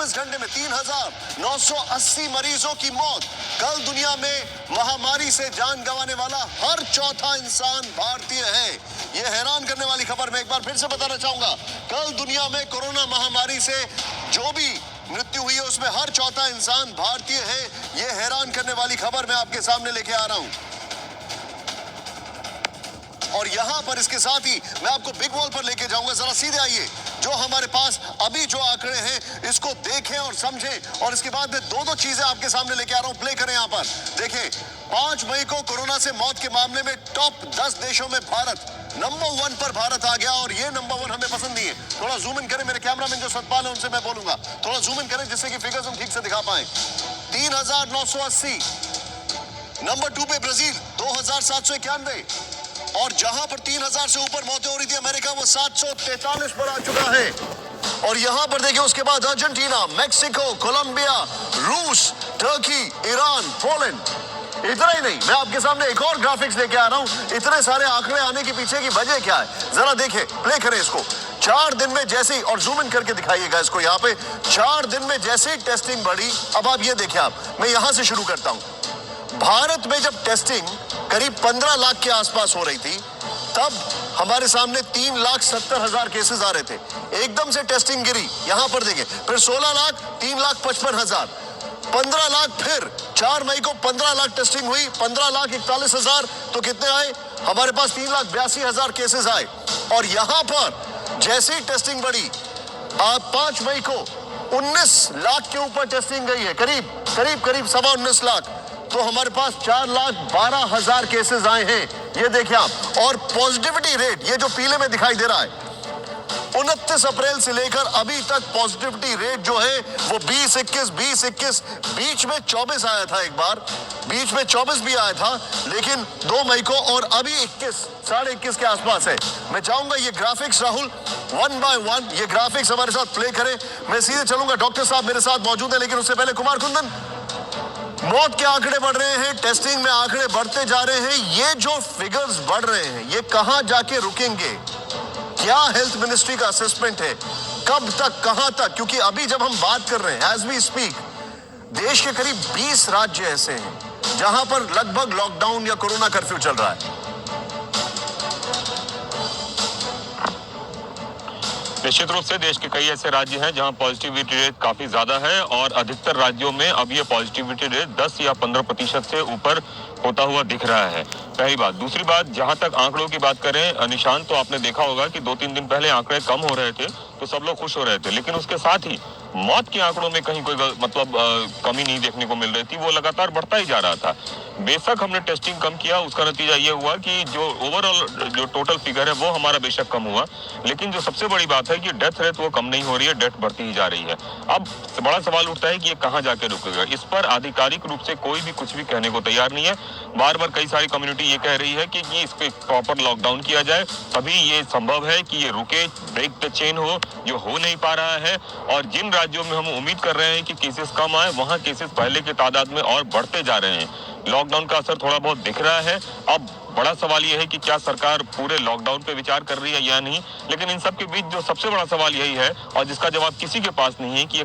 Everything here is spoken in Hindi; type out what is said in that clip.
24 घंटे में 3,980 मरीजों की मौत। कल दुनिया में महामारी से जान गंवाने वाला हर चौथा इंसान भारतीय है। यह हैरान करने वाली खबर मैं एक बार फिर से बताना चाहूंगा। कल दुनिया में कोरोना महामारी से जो भी मृत्यु हुई है उसमें हर चौथा इंसान भारतीय है। यह हैरान करने वाली खबर मैं आपके सामने लेके आ रहा हूं। और यहां पर इसके साथ ही मैं आपको बिग वॉल पर लेके जाऊंगा। जरा सीधे आइए, जो हमारे पास अभी जो आंकड़े हैं इसको देखें और समझें। और इसके बाद मैं दो चीजें आपके सामने लेके आ रहा हूं, प्ले करें यहां पर। देखें, 5 मई को कोरोना से मौत के मामले में टॉप 10 देशों में भारत नंबर 1 पर भारत आ गया। और ये नंबर 1 हमें पसंद नहीं है। थोड़ा जूम इन करें, मेरे कैमरामैन जो सतपाल है उनसे मैं बोलूंगा थोड़ा जूम इन करें जिससे कि फिगर्स हम ठीक से दिखा पाए। 3,980। नंबर 2 पे ब्राजील 2,791। और जहां पर 3,000 से ऊपर मौतें हो रही थी अमेरिका, वो 743 पर आ चुका है। और यहां पर देखिए उसके बाद अर्जेंटीना, मेक्सिको, कोलंबिया, रूस, टर्की, ईरान, पोलैंड। इतना ही नहीं, मैं आपके सामने एक और ग्राफिक्स लेके आ रहा हूं। इतने सारे आंकड़े आने के पीछे की वजह क्या है जरा देखें, प्ले करें इसको। 4 दिन में जैसे ही, और जूम इन करके दिखाइएगा इसको यहाँ पे, 4 दिन में जैसे ही टेस्टिंग बढ़ी। अब आप ये देखें, मैं यहां से शुरू करता हूं। भारत में जब टेस्टिंग करीब 15 लाख के आसपास हो रही थी, तब हमारे सामने 3,70,000 केसेस आ रहे थे। एकदम से टेस्टिंग गिरी, यहां पर देखें, फिर 16 लाख, 3,55,000, 15 लाख, फिर 4 मई को 15 लाख टेस्टिंग हुई, 15,41,000, तो कितने आए हमारे पास? 3,82,000 केसेस आए। और यहां पर जैसे ही टेस्टिंग बढ़ी, 5 मई को 19 लाख के ऊपर टेस्टिंग गई है, करीब 19.25 लाख। तो हमारे पास 4,12,000 केसेस आए हैं, ये देखिए आप। और पॉजिटिविटी रेट, ये जो पीले में दिखाई दे रहा है, 29 अप्रैल से लेकर अभी तक पॉजिटिविटी रेट जो है वो 20-21, बीच में 24 आया था, एक बार बीच में 24 भी आया था, लेकिन 2 मई को, और अभी 21 के आसपास है। मैं चाहूंगा ये ग्राफिक्स राहुल 1 बाय 1 ये ग्राफिक्स हमारे साथ प्ले करें। मैं सीधे चलूंगा, डॉक्टर साहब मेरे साथ मौजूद है, लेकिन उससे पहले कुमार कुंदन, मौत के आंकड़े बढ़ रहे हैं, टेस्टिंग में आंकड़े बढ़ते जा रहे हैं। ये जो फिगर्स बढ़ रहे हैं ये कहां जाके रुकेंगे? क्या हेल्थ मिनिस्ट्री का असेसमेंट है? कब तक, कहां तक? क्योंकि अभी जब हम बात कर रहे हैं, एज वी स्पीक, देश के करीब 20 राज्य ऐसे हैं जहां पर लगभग लॉकडाउन या कोरोना कर्फ्यू चल रहा है। निश्चित रूप से देश के कई ऐसे राज्य हैं जहां पॉजिटिविटी रेट काफी ज्यादा है, और अधिकतर राज्यों में अब ये पॉजिटिविटी रेट 10 या 15% से ऊपर होता हुआ दिख रहा है। पहली बात। दूसरी बात, जहां तक आंकड़ों की बात करें निशान, तो आपने देखा होगा कि 2-3 दिन पहले आंकड़े कम हो रहे थे तो सब लोग खुश हो रहे थे, लेकिन उसके साथ ही मौत के आंकड़ों में कहीं कोई कमी नहीं देखने को मिल रही थी, वो लगातार बढ़ता ही जा रहा था। बेशक हमने टेस्टिंग कम किया, उसका नतीजा ये हुआ कि जो ओवरऑल जो टोटल फिगर है वो हमारा बेशक कम हुआ, लेकिन जो सबसे बड़ी बात है कि डेथ रेट वो कम नहीं हो रही है, डेथ बढ़ती ही जा रही है। अब बड़ा सवाल उठता है कि ये कहाँ जाके रुकेगा। इस पर आधिकारिक रूप से कोई भी कुछ भी कहने को तैयार नहीं है। बार बार कई सारी कम्युनिटी ये कह रही है कि इसको प्रॉपर लॉकडाउन किया जाए, तभी ये संभव है कि ये रुके, ब्रेक द चेन जो हो नहीं पा रहा है। और जिन राज्यों में हम उम्मीद कर रहे हैं कि केसेस कम आए, वहां केसेस पहले की तादाद में और बढ़ते जा रहे हैं। लॉकडाउन का असर थोड़ा बहुत दिख रहा है। अब बड़ा सवाल यह है कि क्या सरकार पूरे लॉकडाउन पे विचार कर रही है या नहीं। लेकिन इन सब के बीच जो सबसे बड़ा सवाल यही है, और जिसका जवाब किसी के पास नहीं है, कि ये